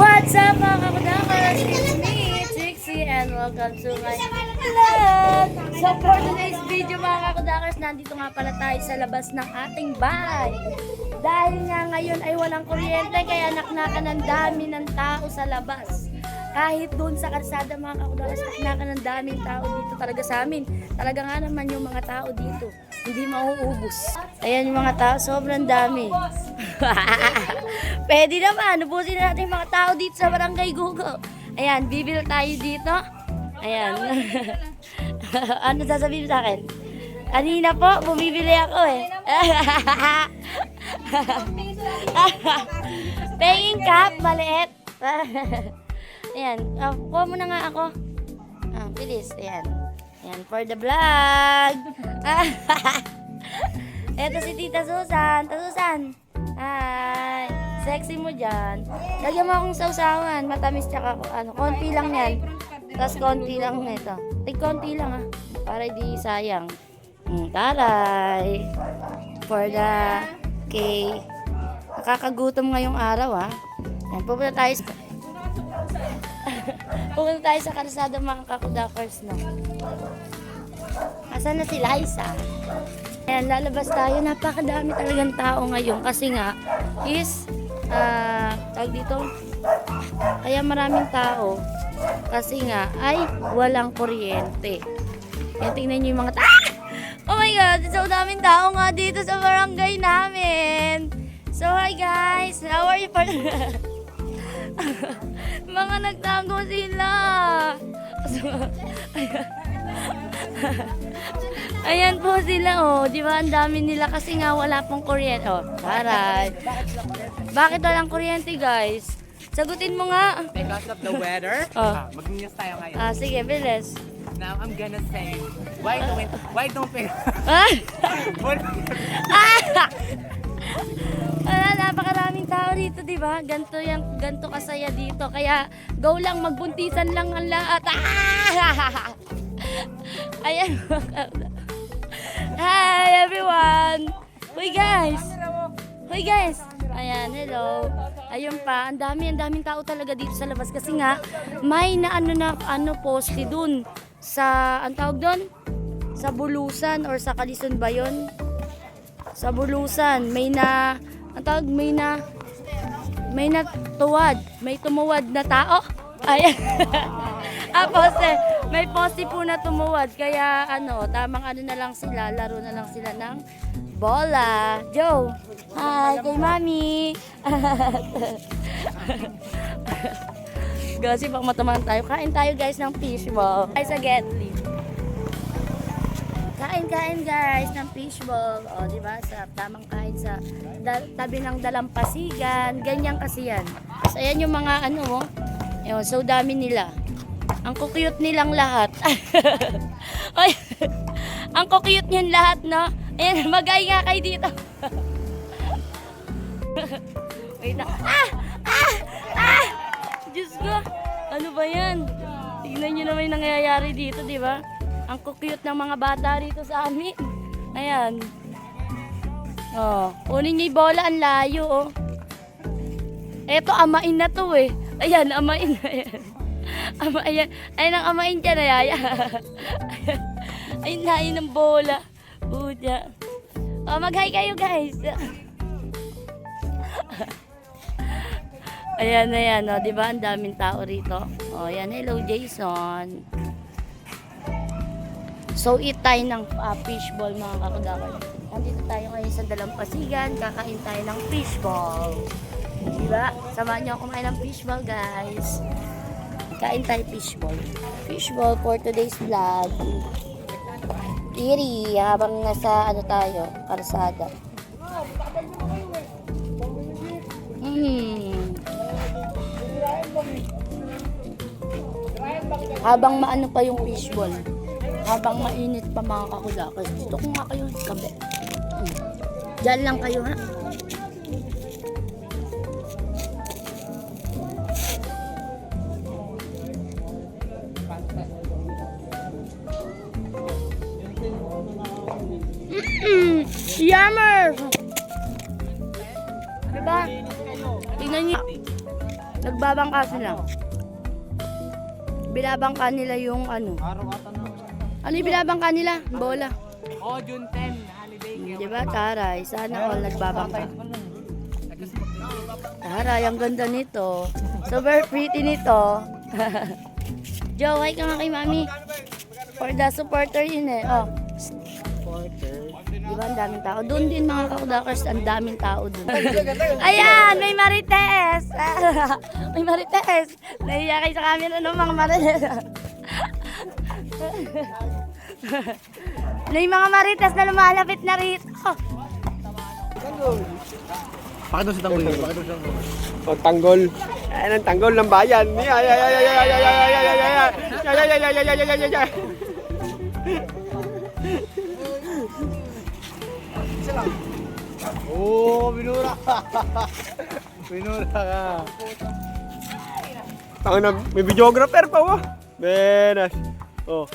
What's up mga kakudakers? It's me, Trixie, and welcome to my vlog! So for today's video mga kakudakers, nandito nga pala tayo sa labas ng ating bahay. Dahil nga ngayon ay walang kuryente, kaya naknakan ng dami ng tao sa labas. Kahit doon sa kalsada mga kakudakers, naknakan ng daming tao dito talaga sa amin. Talaga nga naman yung mga tao dito, hindi mauubos. Ayan yung mga tao, sobrang dami. Pwede naman, ubusin natin yung mga tao dito sa Barangay Gugo. Ayan, bibili tayo dito. Ayan. Ano sasabihin sa akin? Kanina po, bumibili ako eh. Paying cup, maliit. Ayan, kuha mo na nga ako. Bilis, ayan. Ayan, for the vlog. Eto si Tita Susan. Tita Susan. Hi. Sexy mo dyan. Lagyan mo akong sausawan. Matamis tsaka konti lang yan. Tapos konti lang nito. Konti lang para di sayang. Taray. For the cake. Nakakagutom ngayong araw Yan, pupunta tayo sa kalsada mga kakudakers na. Asan na si Liza? Ayan, lalabas tayo. Napakadami talagang tao ngayon kasi nga is tawag dito, kaya maraming tao kasi nga ay walang kuryente. Ayan, tingnan nyo yung mga tao. Oh my god, so daming tao nga dito sa barangay namin. So hi guys, how are you for mga nagtago sila. Ayan po sila di ba? Ang dami nila kasi nga wala pong kuryente. Taray. Bakit walang kuryente, guys? Sagutin mo nga. Because of the weather. Mag-news tayo ngayon. Sige, bilis. Now I'm gonna say, why don't we? Napakaraming tao dito, di ba? Ganto kasaya dito. Kaya go lang, magbuntisan lang ang lahat. Ayan. Hi everyone. Hoy guys. Ayan, hello. Ayun pa, ang daming tao talaga dito sa labas kasi nga may poste dun sa ang tawag doon sa Bulusan or sa Kalison ba yun? Sa Bulusan may tumuwad na tao. Ayan. Poste. May poste po na tumuwad. Kaya tamang na lang sila. Laro na lang sila ng bola. Joe. Hi, kay Mami. Kasi pag matamaan tayo. Kain tayo guys ng fishball. Guys, sa Getly. Kain guys ng fishball. Diba? Sa tamang kain sa tabi ng dalampasigan. Ganyan kasi yan. So, ayan yung mga so dami nila. Ang kukuyot nilang lahat. Ay, ang kukuyot niyan lahat, no? Ayan, mag-ay nga kayo dito. Wait na. Diyos ko. Ano ba yan? Tignan nyo naman yung nangyayari dito, di ba? Ang kukuyot ng mga bata rito sa amin. Ayan. Kunin nyo yung bola, ang layo, Eto, amain na to, Ayan, amain na yan. Ayan ang amain dyan, ayaya. Ayun na, ayun ang bola. Puta. Mag-hi kayo, guys. Ayan, diba? Ang daming tao rito. Ayan, hello, Jason. So, eat tayo ng fishball, mga kakudakers. Nandito tayo ngayon sa Dalampasigan. Kakain tayo ng fishball. Diba? Samahan nyo ako kumain ng fishball, guys. Kain tayo fishball. Fishball for today's vlog. Iri, habang nasa tayo, kalsada. Habang maano pa yung fishball. Habang mainit pa mga kakudakers. Gusto ko nga kayo kabe. Diyan lang kayo Yummer! Diba? Tingnan niyo. Nagbabangka sila. Binabangka nila yung ano. Ano yung binabangka nila? Bola. Oh, June 10, holiday. Di ba, taray? Sana all nagbabangka. Taray, ang ganda nito. Super pretty nito. Joe, hi ka nga kay mami. For the supporter yun eh. Oh, supporter. Di ba, ang daming tao. Doon din mga kakudakers, ang daming tao doon. Ayan, may marites. May marites. Naiya kayo sa camera no, mga marites. May mga marites na lumalapit na rito. Bakit doon sa tanggol nito? Bakit doon sa tanggol? Ang tanggol. Ayan ang tanggol ng bayan. Ay, ay, ay, ay, ay, ay, ay, ay, ay, ay, ay, ay, ay, ay, ay, ay. Oh, binura. Binura ka. May videographer pa mo. Benas. Oh.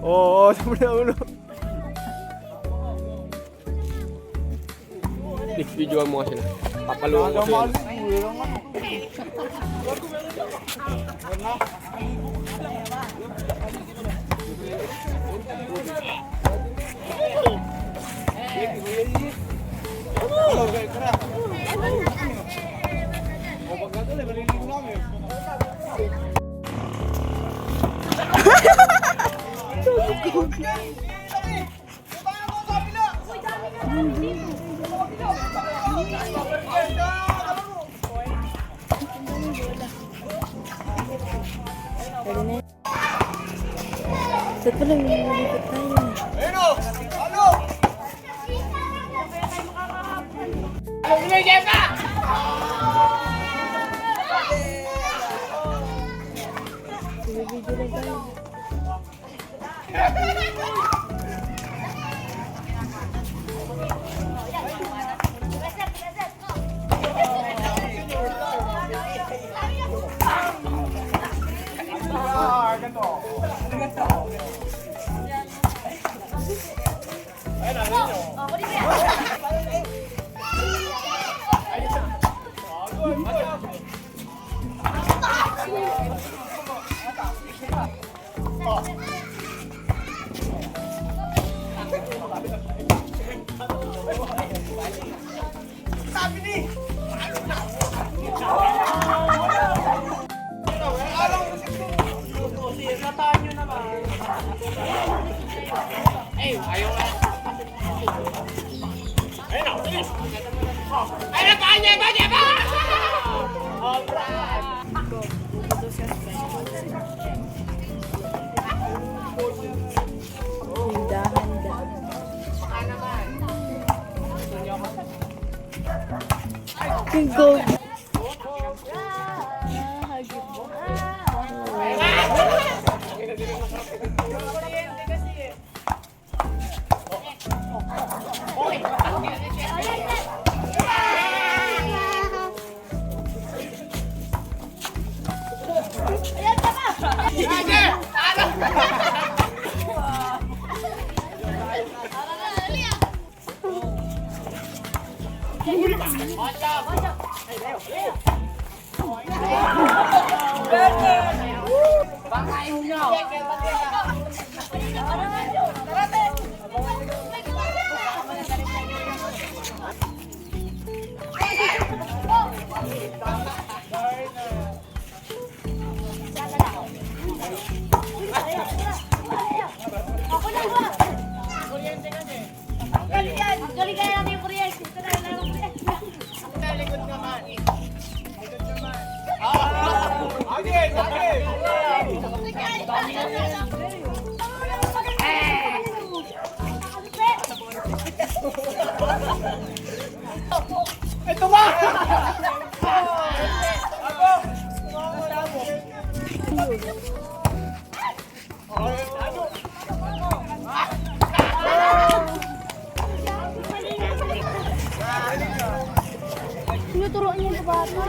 Oo, sa ulo. Next video mo kasi na. Papaluan ko sila. Ito pala, may nalipot tayo. Video lang tayo. Go. Galing kaya natin yung kuryente. Ito na lang yung kuryente. Likod naman. Likod naman. Okay, okay. Ito ba? Tinuturuan niya sa bata.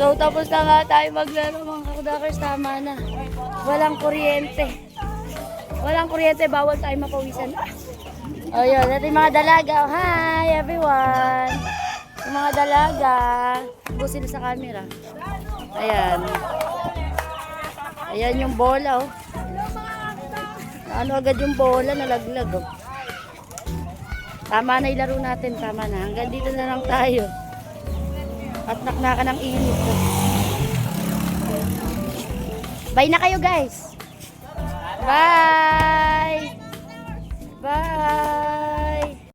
So, tapos na nga tayo maglaro mga kakudakers. Tama na. Walang kuryente. Walang kuryente, bawal tayo mapawisan. O yun, ito yung mga dalaga. Oh, hi everyone! Yung mga dalaga. Buo sila sa camera. Ayan. Ayan yung bola, oh. Ano agad yung bola, nalaglag, oh. Tama na ilaro natin, tama na. Hanggang dito na lang tayo. At naknakan ng init, oh. Bye na kayo, guys! Bye! Bye!